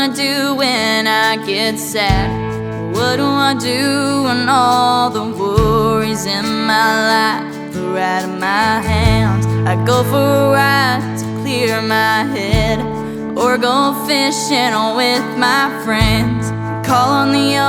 I do when I get sad? What do I do when all the worries in my life are out of my hands? I go for a ride to clear my head, or go fishing with my friends. Call on the